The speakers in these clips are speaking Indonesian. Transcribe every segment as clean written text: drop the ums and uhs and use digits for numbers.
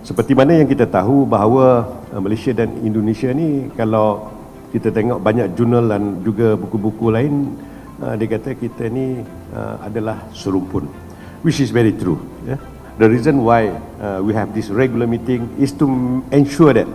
Seperti mana yang kita tahu bahawa Malaysia dan Indonesia ni, kalau kita tengok banyak jurnal dan juga buku-buku lain, dia kata kita ni adalah serumpun, which is very true. The reason why we have this regular meeting is to ensure that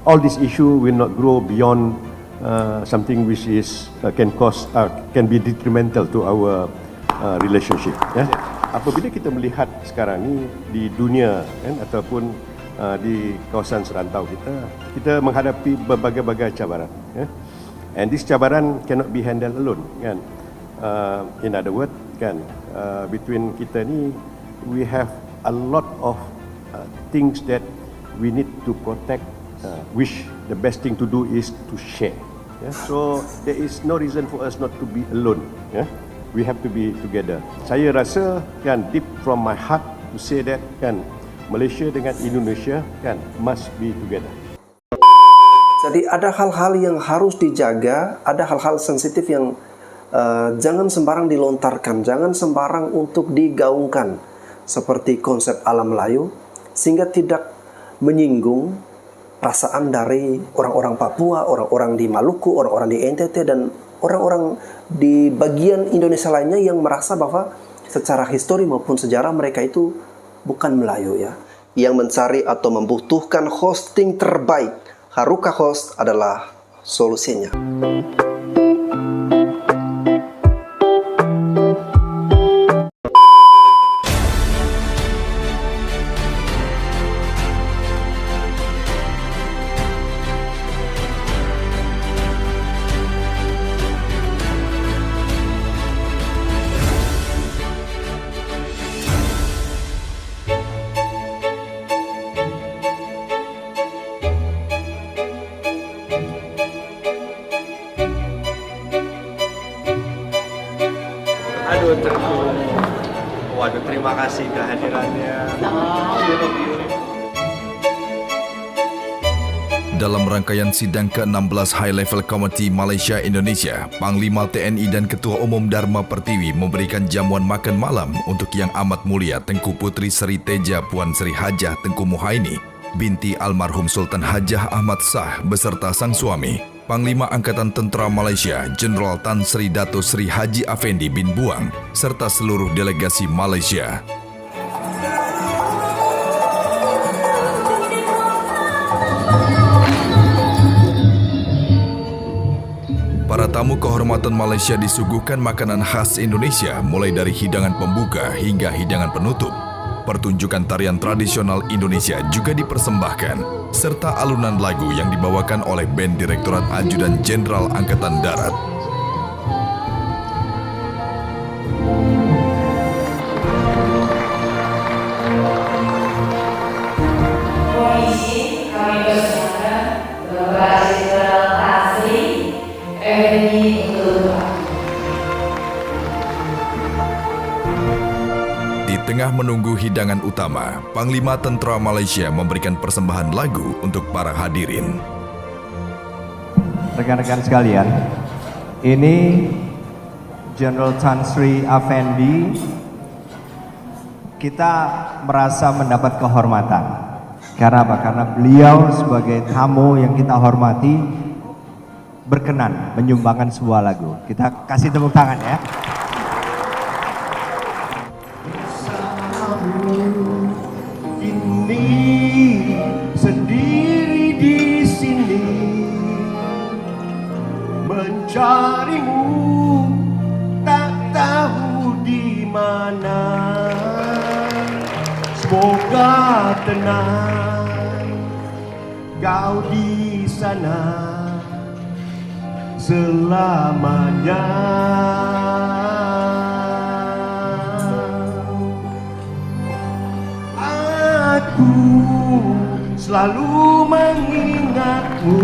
all this issue will not grow beyond something which is can be detrimental to our relationship. Apabila kita melihat sekarang ni di dunia ataupun di kawasan serantau kita menghadapi berbagai-bagai cabaran. And this cabaran cannot be handled alone. In other words, between kita ni, we have a lot of things that we need to protect, which the best thing to do is to share. So there is no reason for us not to be alone. We have to be together. Saya rasa deep from my heart to say that Malaysia dengan Indonesia must be together. Jadi ada hal-hal yang harus dijaga, ada hal-hal sensitif yang jangan sembarang dilontarkan, jangan sembarang untuk digaungkan, seperti konsep alam Melayu, sehingga tidak menyinggung perasaan dari orang-orang Papua, orang-orang di Maluku, orang-orang di NTT, dan orang-orang di bagian Indonesia lainnya yang merasa bahwa secara histori maupun sejarah mereka itu bukan Melayu yang mencari atau membutuhkan hosting terbaik. Haruka Host adalah solusinya. Waduh, terima kasih kehadirannya. Dalam rangkaian sidang ke-16 High Level Committee Malaysia-Indonesia, Panglima TNI dan Ketua Umum Dharma Pertiwi memberikan jamuan makan malam untuk Yang Amat Mulia Tengku Puteri Seri Teja Puan Seri Hajah Tengku Muhaini, binti almarhum Sultan Hajah Ahmad Shah beserta sang suami, Panglima Angkatan Tentera Malaysia Jeneral Tan Sri Dato Sri Haji Afendi bin Buang, serta seluruh delegasi Malaysia. Para tamu kehormatan Malaysia disuguhkan makanan khas Indonesia mulai dari hidangan pembuka hingga hidangan penutup. Pertunjukan tarian tradisional Indonesia juga dipersembahkan, serta alunan lagu yang dibawakan oleh band Direktorat Ajudan Jenderal Angkatan Darat. Kondisi kami persilakan Bapak Jenderal Tan Sri Effendi untuk Di tengah menunggu hidangan utama, Panglima Tentera Malaysia memberikan persembahan lagu untuk para hadirin. Rekan-rekan sekalian, ini Jenderal Tan Sri Afendi, kita merasa mendapat kehormatan. Karena apa? Karena beliau sebagai tamu yang kita hormati berkenan menyumbangkan sebuah lagu. Kita kasih tepuk tangan ya. Ini sendiri di sini mencarimu, tak tahu di mana. Semoga tenang kau di sana selamanya. Aku selalu mengingatmu,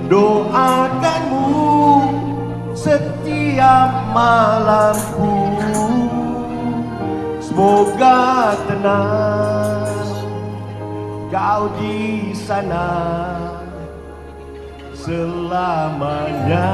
doakanmu setiap malamku. Semoga tenang kau di sana selamanya.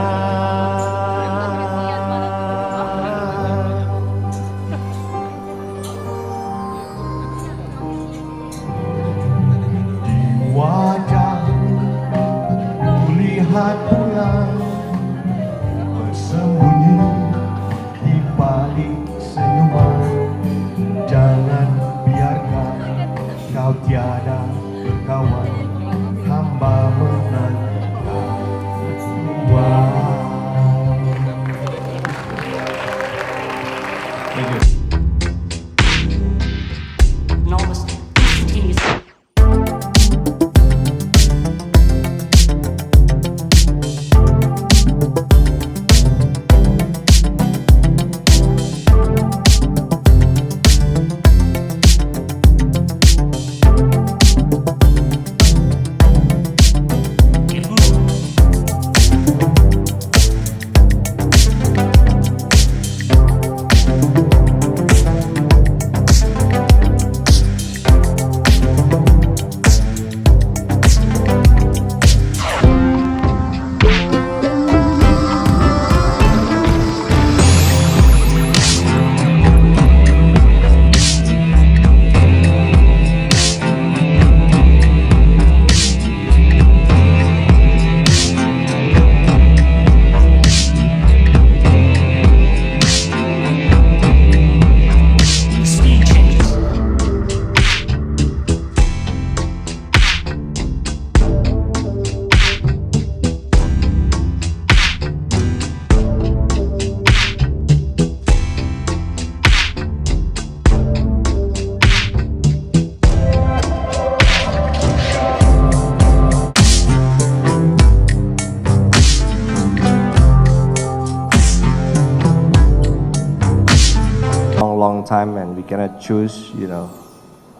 time and we cannot choose,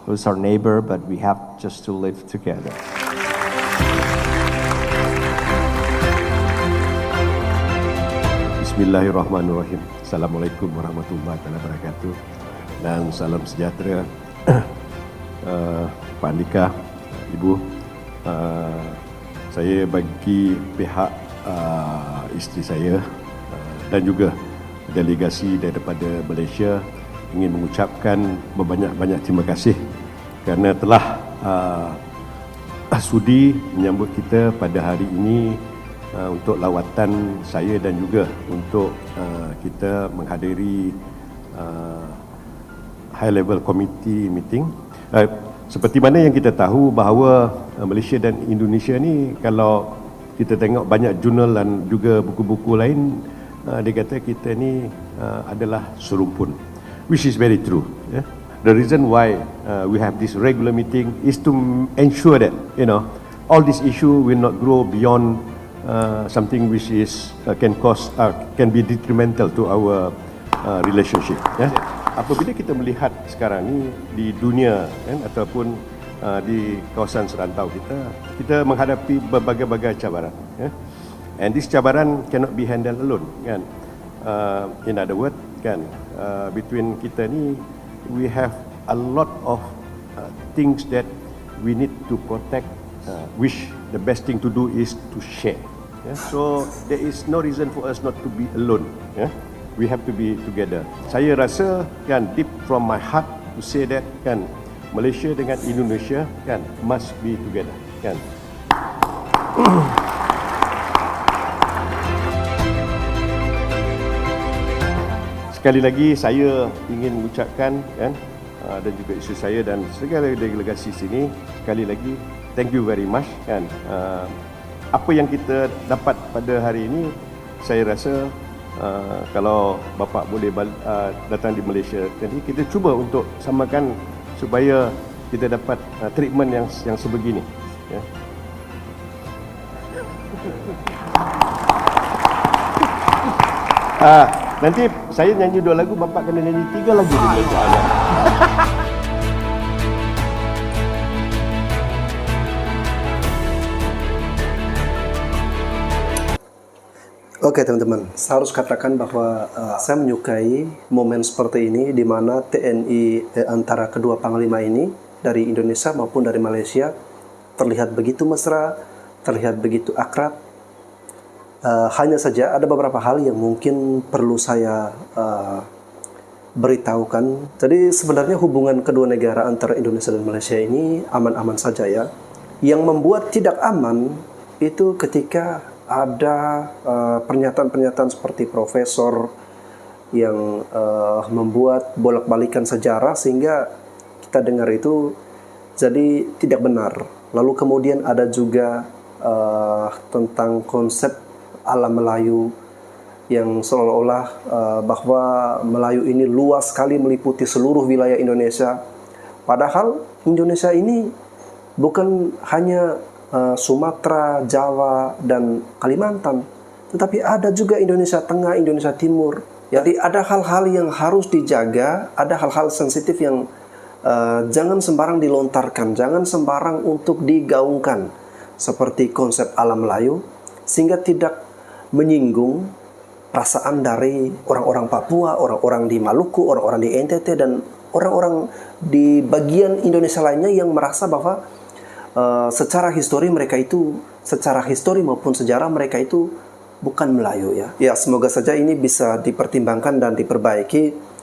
who's our neighbor, but we have just to live together. Bismillahirrahmanirrahim. Assalamualaikum warahmatullahi wabarakatuh. Dan salam sejahtera Pak Andika, Ibu. Saya bagi pihak isteri saya dan juga delegasi daripada Malaysia ingin mengucapkan berbanyak-banyak terima kasih kerana telah sudi menyambut kita pada hari ini untuk lawatan saya dan juga untuk kita menghadiri high level committee meeting. Seperti mana yang kita tahu bahawa Malaysia dan Indonesia ni, kalau kita tengok banyak jurnal dan juga buku-buku lain, dia kata kita ni adalah serumpun, which is very true. The reason why we have this regular meeting is to ensure that all this issue will not grow beyond something which is can be detrimental to our relationship. Apabila kita melihat sekarang ni di dunia ataupun di kawasan serantau kita menghadapi berbagai-bagai cabaran. And this cabaran cannot be handled alone, kan? In other words, kan, between kita ni, we have a lot of things that we need to protect, which the best thing to do is to share. So there is no reason for us not to be alone. We have to be together. Saya rasa, kan, deep from my heart to say that, kan, Malaysia dengan Indonesia, kan, must be together, kan. Sekali lagi saya ingin mengucapkan, kan, dan juga isteri saya dan segala delegasi sini, sekali lagi thank you very much, kan. Apa yang kita dapat pada hari ini, saya rasa kalau bapa boleh datang di Malaysia nanti, kita cuba untuk samakan supaya kita dapat treatment yang sebegini, ya. Nanti saya nyanyi 2 lagu, bapa kena nyanyi 3 lagu di Malaysia. Oke teman-teman, saya harus katakan bahwa saya menyukai momen seperti ini di mana TNI antara kedua panglima ini dari Indonesia maupun dari Malaysia terlihat begitu mesra, terlihat begitu akrab. Hanya saja ada beberapa hal yang mungkin perlu saya beritahukan. Jadi sebenarnya hubungan kedua negara antara Indonesia dan Malaysia ini aman-aman saja, ya. Yang membuat tidak aman itu ketika ada pernyataan-pernyataan seperti profesor yang membuat bolak-balikan sejarah sehingga kita dengar itu jadi tidak benar. Lalu kemudian ada juga tentang konsep alam Melayu yang seolah-olah bahwa Melayu ini luas sekali meliputi seluruh wilayah Indonesia. Padahal Indonesia ini bukan hanya Sumatera, Jawa, dan Kalimantan, tetapi ada juga Indonesia Tengah, Indonesia Timur. Jadi ada hal-hal yang harus dijaga, ada hal-hal sensitif yang jangan sembarang dilontarkan, jangan sembarang untuk digaungkan, seperti konsep alam Melayu, sehingga tidak menyinggung perasaan dari orang-orang Papua, orang-orang di Maluku, orang-orang di NTT, dan orang-orang di bagian Indonesia lainnya yang merasa bahwa secara histori maupun sejarah mereka itu bukan Melayu, ya. Ya, semoga saja ini bisa dipertimbangkan dan diperbaiki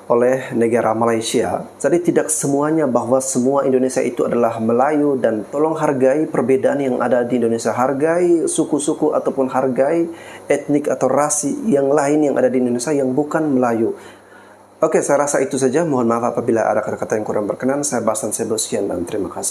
oleh negara Malaysia. Jadi tidak semuanya bahwa semua Indonesia itu adalah Melayu, dan tolong hargai perbedaan yang ada di Indonesia, hargai suku-suku ataupun hargai etnik atau ras yang lain yang ada di Indonesia yang bukan Melayu. Oke, saya rasa itu saja. Mohon maaf apabila ada kata-kata yang kurang berkenan. Saya Basan Sebo, sekian dan terima kasih.